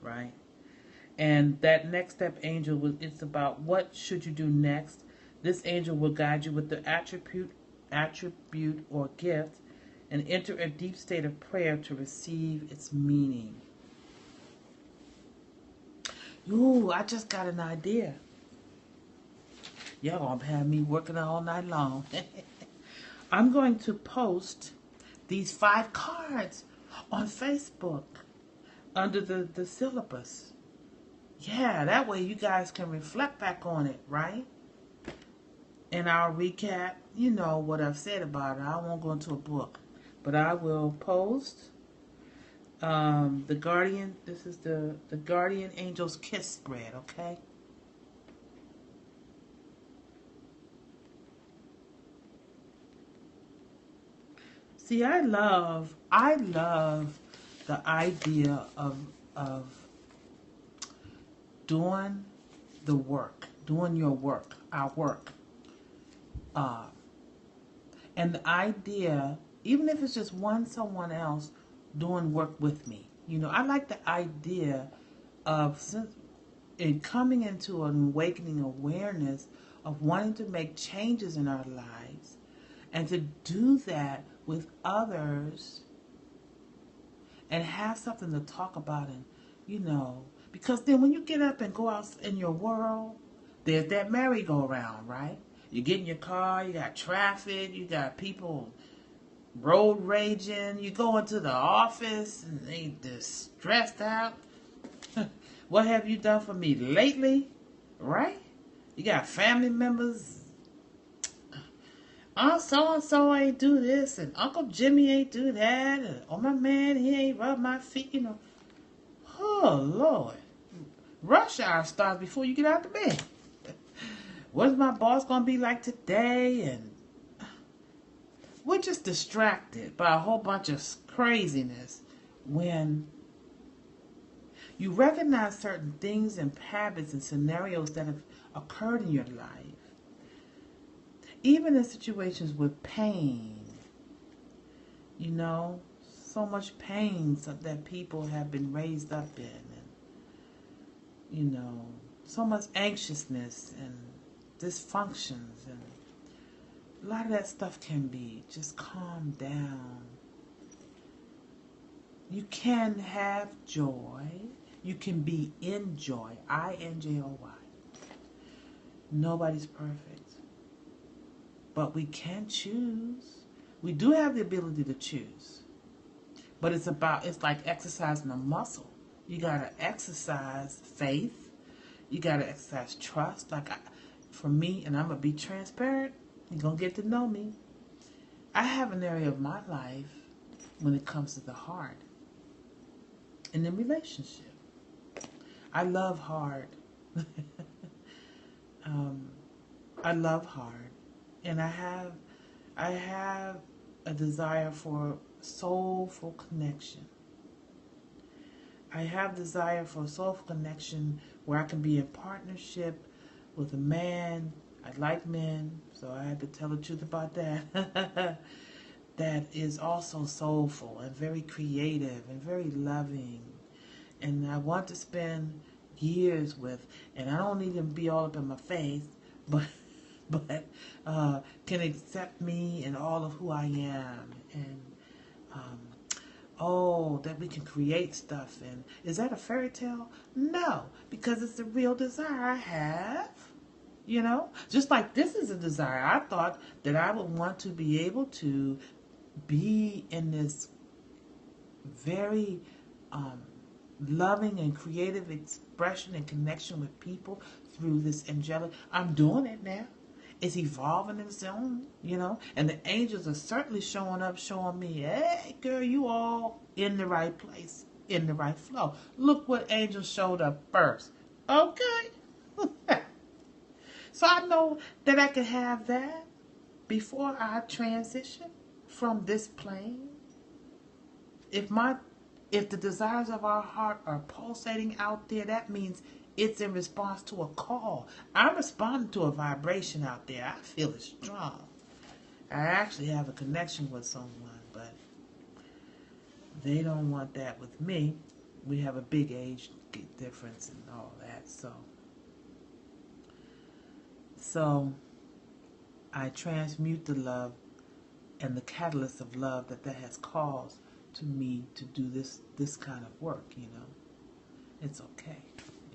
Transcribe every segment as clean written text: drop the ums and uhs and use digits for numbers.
right? And that next step angel it's about what should you do next. This angel will guide you with the attribute or gift and enter a deep state of prayer to receive its meaning. Ooh, I just got an idea. Y'all gonna have me working all night long. I'm going to post these 5 cards on Facebook under the syllabus. Yeah, that way you guys can reflect back on it, right? And I'll recap, you know, what I've said about it. I won't go into a book, but I will post the Guardian. This is the Guardian Angel's Kiss spread, okay? See, I love the idea of doing the work, doing your work, our work. And the idea, even if it's just someone else doing work with me. You know, I like the idea of coming into an awakening awareness of wanting to make changes in our lives and to do that with others and have something to talk about. And, you know, because then when you get up and go out in your world, there's that merry-go-round, right? You get in your car, you got traffic, you got people road raging, you go into the office and they just stressed out. What have you done for me lately? Right? You got family members. Aunt so-and-so ain't do this, and Uncle Jimmy ain't do that, and oh my man, he ain't rub my feet, you know. Oh Lord. Rush hour starts before you get out of bed. What's my boss gonna be like today? And we're just distracted by a whole bunch of craziness when you recognize certain things and habits and scenarios that have occurred in your life. Even in situations with pain, you know, so much pain that people have been raised up in, and, you know, so much anxiousness and dysfunctions, and a lot of that stuff can be just calm down. You can have joy. You can be in joy. I-N-J-O-Y. Nobody's perfect. But we can choose. We do have the ability to choose. But it's like exercising a muscle. You got to exercise faith. You got to exercise trust. For me, and I'm going to be transparent, you're going to get to know me. I have an area of my life when it comes to the heart and in relationship. I love hard. I love hard. And I have a desire for soulful connection. I have desire for a soulful connection where I can be in partnership with a man. I like men, so I had to tell the truth about that. That is also soulful and very creative and very loving. And I want to spend years with, and I don't need him to be all up in my face, but can accept me and all of who I am, and that we can create stuff. And is that a fairy tale? No, because it's the real desire I have. You know, just like this is a desire. I thought that I would want to be able to be in this very loving and creative expression and connection with people through this angelic. I'm doing it now. It's evolving in its own, you know. And the angels are certainly showing up, showing me, hey, girl, you all in the right place, in the right flow. Look what angels showed up first. Okay. So I know that I can have that before I transition from this plane. If the desires of our heart are pulsating out there, that means it's in response to a call. I'm responding to a vibration out there. I feel it strong. I actually have a connection with someone, but they don't want that with me. We have a big age difference and all that. So I transmute the love and the catalyst of love that has caused to me to do this kind of work, you know. It's okay.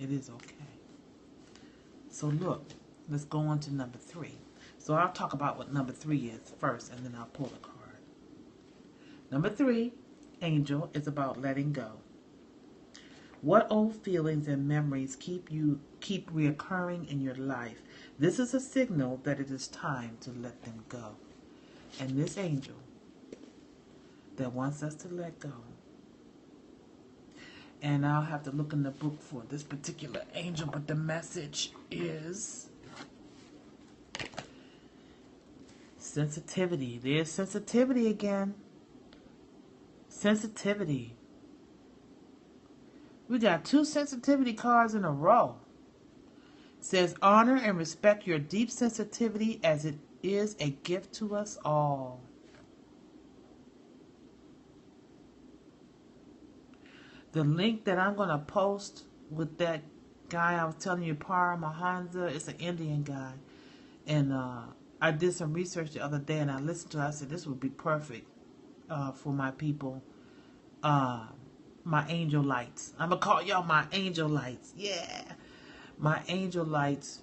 It is okay. So look, let's go on to number 3. So I'll talk about what number 3 is first, and then I'll pull a card. Number 3, Angel, is about letting go. What old feelings and memories keep reoccurring in your life? This is a signal that it is time to let them go. And this angel that wants us to let go. And I'll have to look in the book for this particular angel, but the message is sensitivity. There's sensitivity again. Sensitivity. We got 2 sensitivity cards in a row. It says, honor and respect your deep sensitivity as it is a gift to us all. The link that I'm going to post with that guy I was telling you, Paramahansa, it's an Indian guy. And I did some research the other day and I listened to it. I said, this would be perfect for my people. My angel lights. I'm going to call y'all my angel lights. Yeah. My angel lights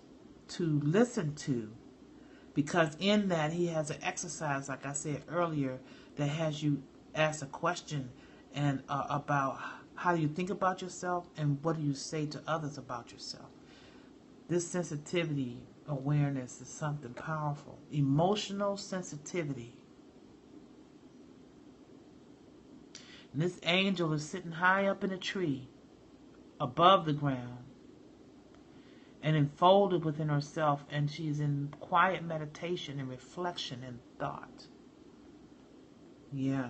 to listen to. Because in that he has an exercise, like I said earlier, that has you ask a question and about how do you think about yourself and what do you say to others about yourself. This sensitivity awareness is something powerful. Emotional sensitivity. And this angel is sitting high up in a tree, above the ground, and enfolded within herself, and she's in quiet meditation and reflection and thought. Yeah.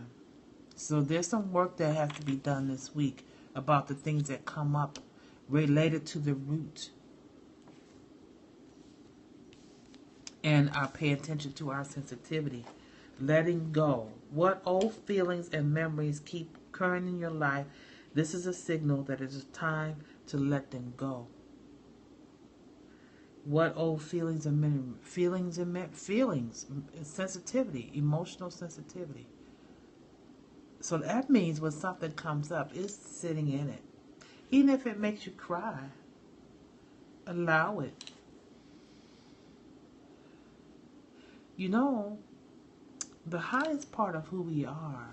So there's some work that has to be done this week about the things that come up related to the root. And I pay attention to our sensitivity. Letting go. What old feelings and memories keep occurring in your life? This is a signal that it is time to let them go. What old feelings and memories? Feelings, sensitivity, emotional sensitivity. So that means when something comes up, it's sitting in it. Even if it makes you cry, allow it. You know, the highest part of who we are,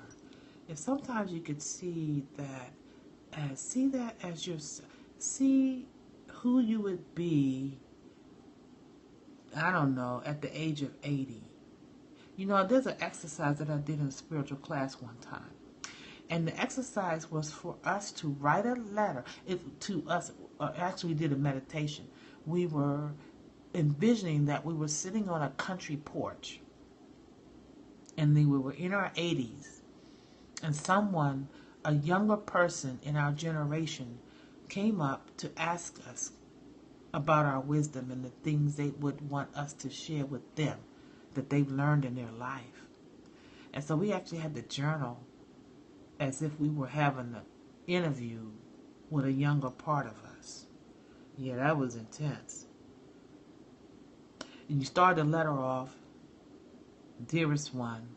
if sometimes you could see that as your, see who you would be, I don't know, at the age of 80. You know, there's an exercise that I did in a spiritual class one time. And the exercise was for us to write a letter. Actually, we did a meditation. We were envisioning that we were sitting on a country porch. And we were in our 80s. And someone, a younger person in our generation, came up to ask us about our wisdom and the things they would want us to share with them that they've learned in their life. And so we actually had to journal as if we were having an interview with a younger part of us. Yeah, that was intense. And you start the letter off, dearest one,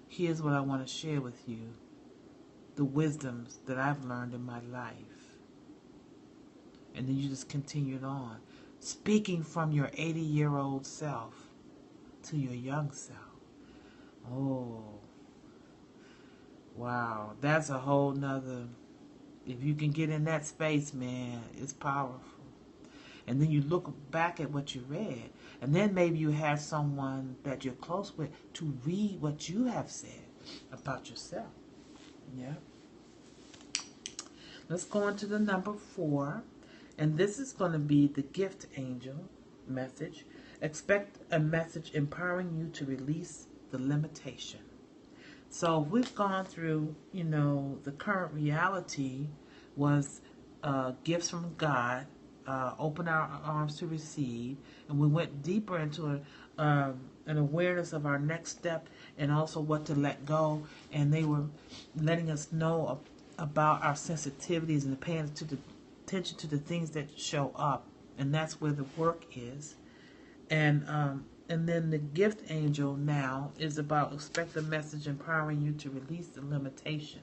here's what I want to share with you, the wisdoms that I've learned in my life. And then you just continued on, speaking from your 80-year-old self to your young self. Oh, wow, that's a whole nother, if you can get in that space, man, it's powerful. And then you look back at what you read, and then maybe you have someone that you're close with to read what you have said about yourself. Yeah. Let's go into the number 4, and this is going to be the gift angel message. Expect a message empowering you to release the limitation. So we've gone through, you know, the current reality was gifts from God, open our arms to receive, and we went deeper into an awareness of our next step and also what to let go, and they were letting us know about our sensitivities and paying attention to the things that show up, and that's where the work is. And then the gift angel now is about expect the message empowering you to release the limitation.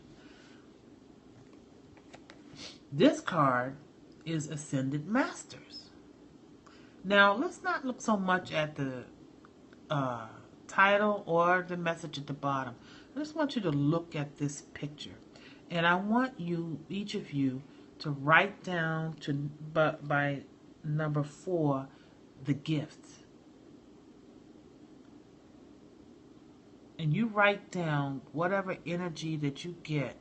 This card is Ascended Masters. Now, let's not look so much at the title or the message at the bottom. I just want you to look at this picture. And I want you, each of you, to write down by number 4, the gifts. And you write down whatever energy that you get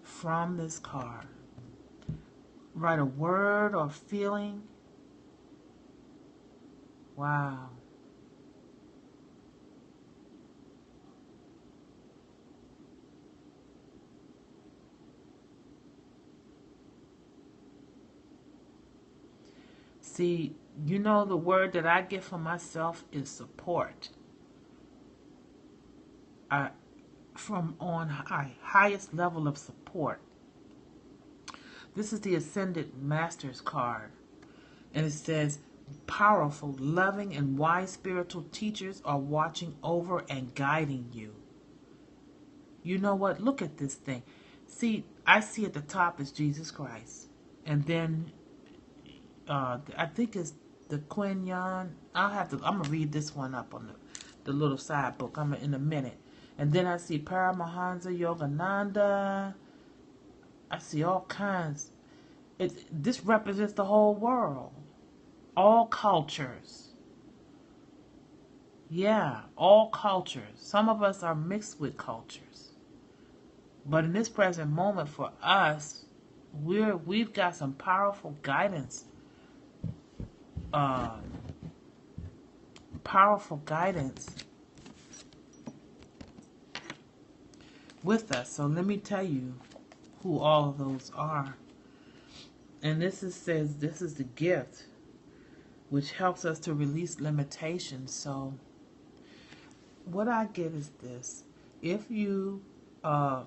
from this card. Write a word or feeling. Wow. See, you know, the word that I get for myself is support. From on high, highest level of support. This is the Ascended Masters card. And it says, powerful, loving, and wise spiritual teachers are watching over and guiding you. You know what? Look at this thing. See, I see at the top is Jesus Christ. And then, I think it's the Queen Yan. I'm going to read this one up on the little side book. In a minute. And then I see Paramahansa Yogananda. I see all kinds. This represents the whole world. All cultures. Yeah, all cultures. Some of us are mixed with cultures. But in this present moment for us, we've got some powerful guidance. Powerful guidance with us. So let me tell you who all of those are. And says this is the gift which helps us to release limitations. So what I get is this. If you, the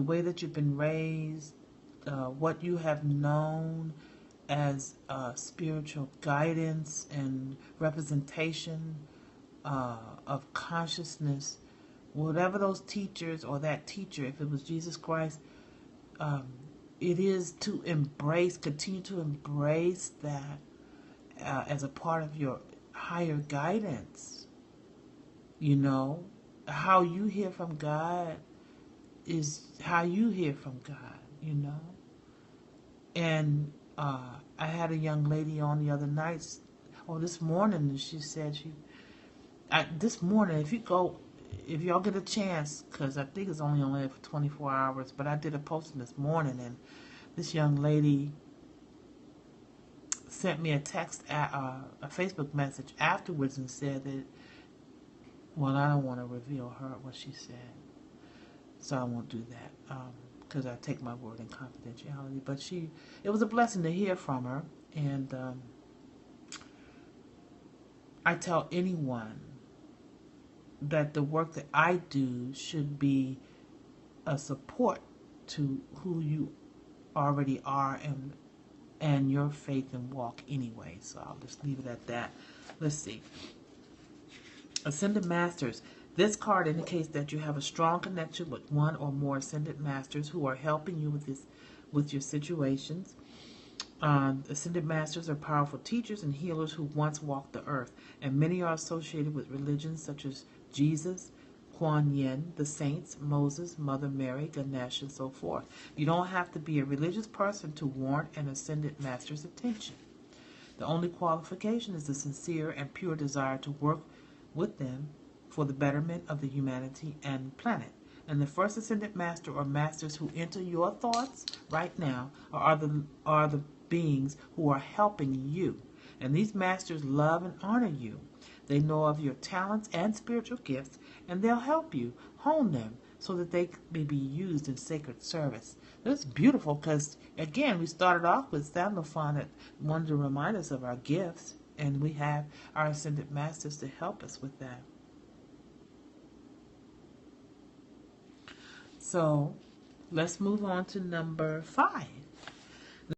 way that you've been raised, what you have known as spiritual guidance and representation of consciousness, whatever those teachers or that teacher, if it was Jesus Christ, it is to continue to embrace that as a part of your higher guidance. You know, how you hear from God is how you hear from God, you know. And I had a young lady on the other night, this morning, and she said this morning, if y'all get a chance, because I think it's only on there for 24 hours, but I did a posting this morning, and this young lady sent me a Facebook message afterwards and said that, well, I don't want to reveal what she said, so I won't do that, because I take my word in confidentiality. But it was a blessing to hear from her, and I tell anyone that the work that I do should be a support to who you already are and your faith and walk anyway. So I'll just leave it at that. Let's see. Ascended Masters. This card indicates that you have a strong connection with one or more Ascended Masters who are helping you with your situations. Ascended Masters are powerful teachers and healers who once walked the earth, and many are associated with religions such as Jesus, Kuan Yin, the saints, Moses, Mother Mary, Ganesh, and so forth. You don't have to be a religious person to warrant an Ascended Master's attention. The only qualification is the sincere and pure desire to work with them for the betterment of the humanity and planet. And the first Ascended Master or Masters who enter your thoughts right now are the beings who are helping you. And these Masters love and honor you. They know of your talents and spiritual gifts, and they'll help you hone them so that they may be used in sacred service. That's beautiful because, again, we started off with Sandalphon that wanted to remind us of our gifts, and we have our Ascended Masters to help us with that. So, Let's move on to number 5.